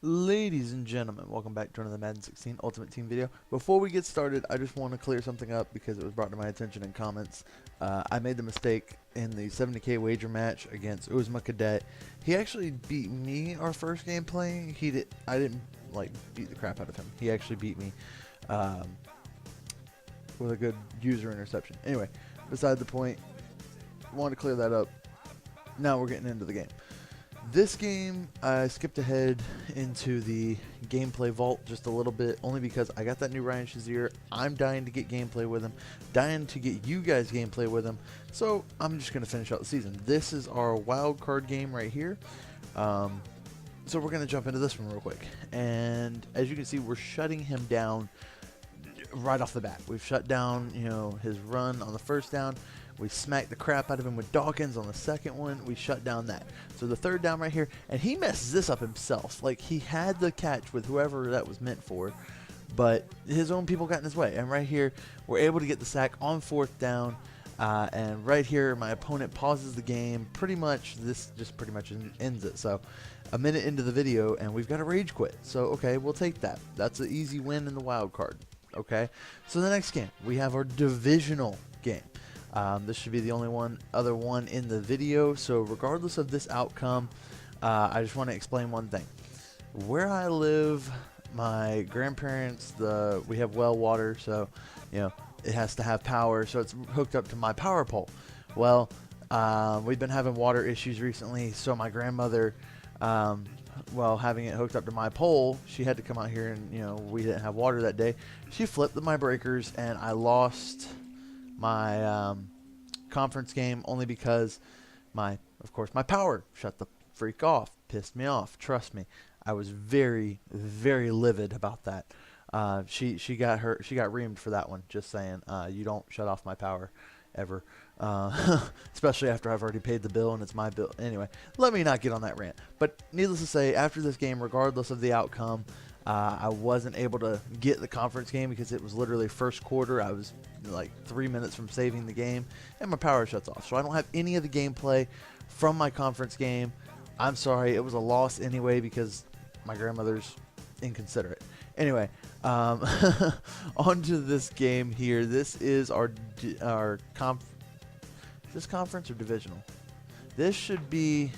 Ladies and gentlemen, welcome back to another Madden 16 Ultimate Team video. Before we get started, I just want to clear something up because it was brought to my attention in comments. I made the mistake in the 70k wager match against Uzma Cadet. He actually beat me our first game playing. I didn't like beat the crap out of him. He actually beat me with a good user interception. Anyway, beside the point, want to clear that up. Now we're getting into the game. This game, I skipped ahead into the gameplay vault just a little bit, only because I got that new Ryan Shazier. I'm dying to get gameplay with him, dying to get you guys gameplay with him, so I'm just going to finish out the season. This is our wild card game right here, so we're going to jump into this one real quick. And as you can see, we're shutting him down right off the bat. We've shut down, his run on the first down. We smacked the crap out of him with Dawkins on the second one. We shut down that. So the third down right here, and he messes this up himself. Like, he had the catch with whoever that was meant for, but his own people got in his way. And right here, we're able to get the sack on fourth down. And right here, my opponent pauses the game. Pretty much, this just pretty much ends it. So a minute into the video, and we've got a rage quit. So, okay, we'll take that. That's an easy win in the wild card. Okay, so the next game, we have our divisional game. This should be the only other one in the video, so regardless of this outcome, I just want to explain one thing. Where I live, my grandparents, we have well water, so it has to have power, so it's hooked up to my power pole. Well, we've been having water issues recently, so my grandmother, well, having it hooked up to my pole, she had to come out here, and we didn't have water that day. She flipped my breakers, and I lost my conference game only because of course my power shut the freak off. Pissed me off. Trust me, I was very, very livid about that. She got reamed for that one. Just saying, you don't shut off my power ever, especially after I've already paid the bill and it's my bill. Anyway, let me not get on that rant. But needless to say, after this game, regardless of the outcome, I wasn't able to get the conference game because it was literally first quarter. I was like 3 minutes from saving the game, and my power shuts off. So I don't have any of the gameplay from my conference game. I'm sorry, it was a loss anyway because my grandmother's inconsiderate. Anyway, on to this game here. This is is this conference or divisional? This should be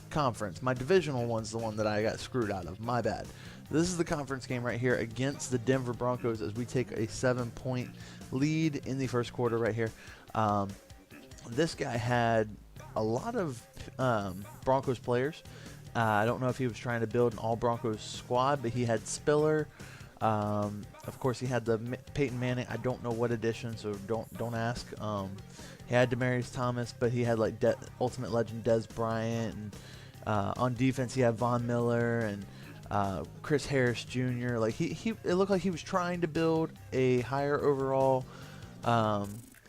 conference. My divisional one's the one that I got screwed out of. My bad. This is the conference game right here against the Denver Broncos as we take a 7-point lead in the first quarter right here. This guy had a lot of Broncos players. I don't know if he was trying to build an all Broncos squad, but he had Spiller. Of course, he had the Peyton Manning. I don't know what edition, so don't ask. He had Demaryius Thomas, but he had like Ultimate Legend Dez Bryant, and on defense he had Von Miller and Chris Harris Jr. Like it looked like he was trying to build a higher overall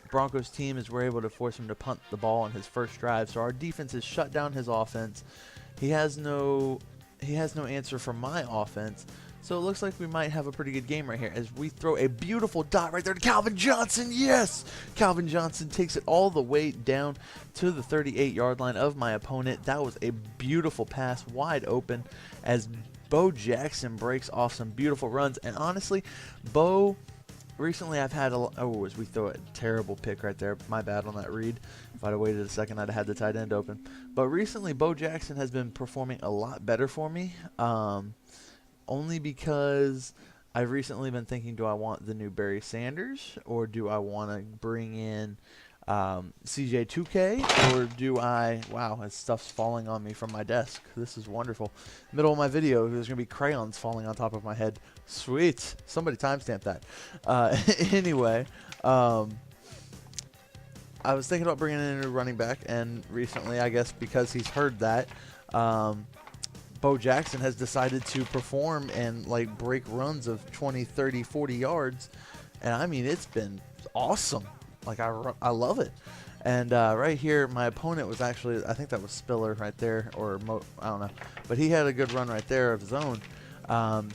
Broncos team, as we're able to force him to punt the ball on his first drive. So our defense has shut down his offense. He has no answer for my offense. So it looks like we might have a pretty good game right here as we throw a beautiful dot right there to Calvin Johnson. Yes! Calvin Johnson takes it all the way down to the 38-yard line of my opponent. That was a beautiful pass, wide open, as Bo Jackson breaks off some beautiful runs. And honestly, Bo, recently I've had as we throw a terrible pick right there. My bad on that read. If I'd have waited a second, I'd have had the tight end open. But recently, Bo Jackson has been performing a lot better for me. Only because I've recently been thinking, do I want the new Barry Sanders, or do I want to bring in CJ2K, or do I, wow, stuff's falling on me from my desk. This is wonderful. Middle of my video, there's going to be crayons falling on top of my head. Sweet. Somebody timestamp that. Anyway, I was thinking about bringing in a new running back, and recently, I guess because he's heard that, Bo Jackson has decided to perform and like break runs of 20, 30, 40 yards. And I mean, it's been awesome. Like I love it. And right here, my opponent was actually, I think that was Spiller right there, or I don't know. But he had a good run right there of his own,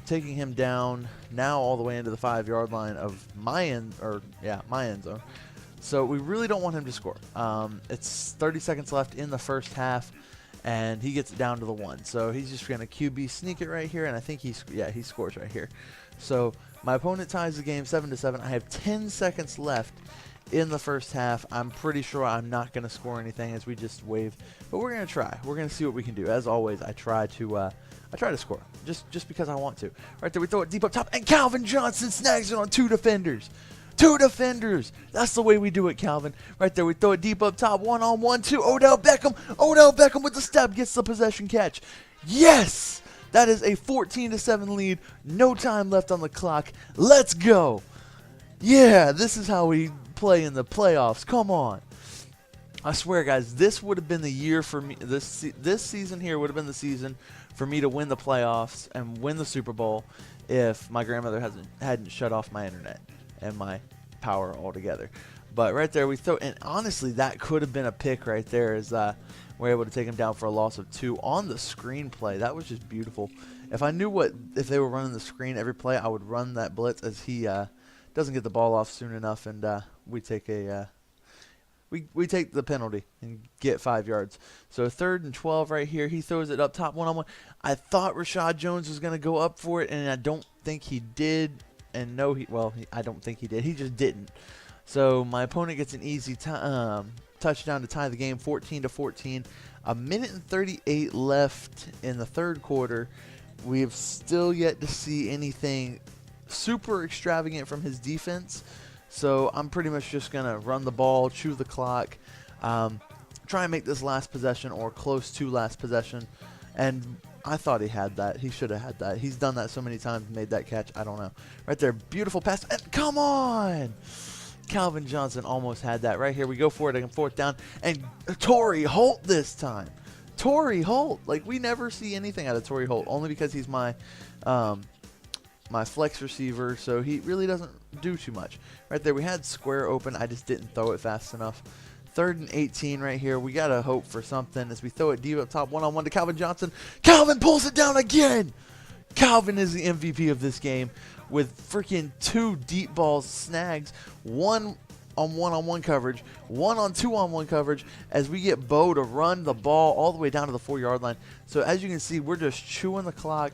taking him down now all the way into the 5-yard line of my end zone. So we really don't want him to score. It's 30 seconds left in the first half. and he gets it down to the 1. So he's just going to QB sneak it right here, and I think he scores right here. So my opponent ties the game 7-7. I have 10 seconds left in the first half. I'm pretty sure I'm not going to score anything as we just wave, but we're going to try. We're going to see what we can do. As always, I try to score just because I want to. Right there, we throw it deep up top, and Calvin Johnson snags it on 2 defenders. 2 defenders. That's the way we do it, Calvin. Right there, we throw it deep up top, 1-on-1 to Odell Beckham. Odell Beckham with the step gets the possession catch. Yes! That is a 14-7 lead. No time left on the clock. Let's go. Yeah, this is how we play in the playoffs. Come on. I swear, guys, this would have been the year for me. This season here would have been the season for me to win the playoffs and win the Super Bowl if my grandmother hadn't shut off my internet and my power altogether. But right there, we throw, and honestly, that could have been a pick right there, as we're able to take him down for a loss of 2 on the screenplay. That was just beautiful. If I knew if they were running the screen every play, I would run that blitz, as he doesn't get the ball off soon enough, and we take a we take the penalty and get 5 yards. So 3rd and 12 right here. He throws it up top 1-on-1. I thought Rashad Jones was going to go up for it, and I don't think he did. And no, I don't think he did. He just didn't. So my opponent gets an easy touchdown to tie the game, 14-14. A minute and 38 left in the 3rd quarter. We have still yet to see anything super extravagant from his defense. So I'm pretty much just going to run the ball, chew the clock, try and make this last possession or close to last possession. And I thought he had that. He should have had that. He's done that so many times, made that catch. I don't know. Right there, beautiful pass. And come on! Calvin Johnson almost had that. Right here, we go for it on 4th down. And Torrey Holt this time. Torrey Holt. Like, we never see anything out of Torrey Holt, only because he's my my flex receiver, so he really doesn't do too much. Right there, we had square open. I just didn't throw it fast enough. 3rd and 18 right here. We got to hope for something as we throw it deep up top, 1-on-1 to Calvin Johnson. Calvin pulls it down again. Calvin is the MVP of this game with freaking 2 deep balls snags, 1 on 1-on-1 coverage, 1 on 2-on-1 coverage, as we get Bo to run the ball all the way down to the 4-yard line. So as you can see, we're just chewing the clock.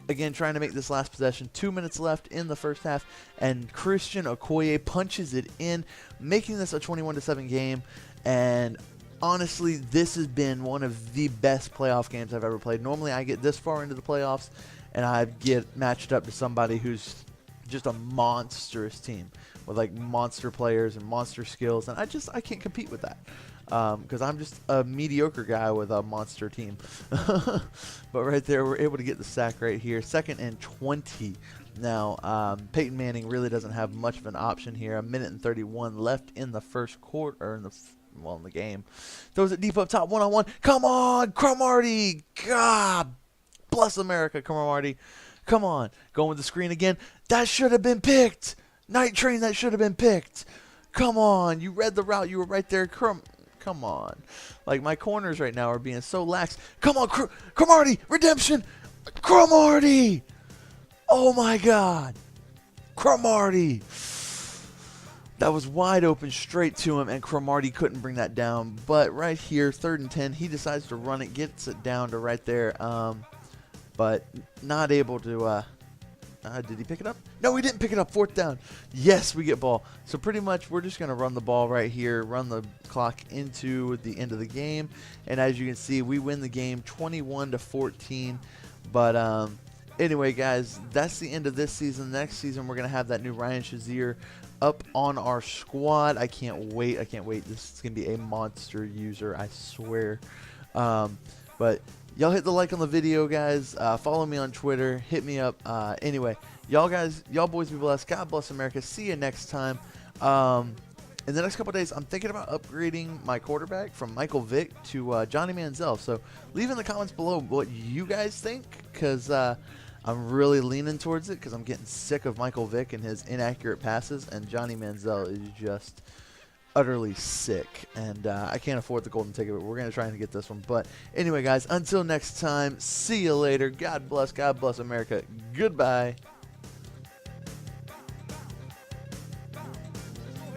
Again, trying to make this last possession. 2 minutes left in the first half, and Christian Okoye punches it in, making this a 21-7 game. And honestly, this has been one of the best playoff games I've ever played. Normally, I get this far into the playoffs, and I get matched up to somebody who's just a monstrous team with like monster players and monster skills, and I can't compete with that. Because I'm just a mediocre guy with a monster team. But right there, we're able to get the sack right here. 2nd and 20. Now, Peyton Manning really doesn't have much of an option here. 1 minute and 31 left in the first quarter, or in the game. Throws it deep up top, 1-on-1. Come on, Cromartie. God bless America, Cromartie. Come on. Going with the screen again. That should have been picked. Night Train, that should have been picked. Come on. You read the route. You were right there. Come on. Like, my corners right now are being so lax. Come on, Cromartie. Redemption. Cromartie. Oh, my God. Cromartie. That was wide open straight to him, and Cromartie couldn't bring that down. But right here, 3rd and 10, he decides to run it, gets it down to right there. But not able to... did he pick it up? No, he didn't pick it up. 4th down. Yes, we get ball. So pretty much we're just going to run the ball right here, run the clock into the end of the game. And as you can see, we win the game 21-14. But anyway, guys, that's the end of this season. Next season, we're going to have that new Ryan Shazier up on our squad. I can't wait. I can't wait. This is going to be a monster user, I swear. But... y'all hit the like on the video, guys. Follow me on Twitter. Hit me up. Anyway, y'all boys be blessed. God bless America. See you next time. In the next couple of days, I'm thinking about upgrading my quarterback from Michael Vick to Johnny Manziel. So leave in the comments below what you guys think, because I'm really leaning towards it, because I'm getting sick of Michael Vick and his inaccurate passes, and Johnny Manziel is just utterly sick, and I can't afford the golden ticket, but we're going to try and get this one. But anyway, guys, until next time, see you later. God bless America. Goodbye.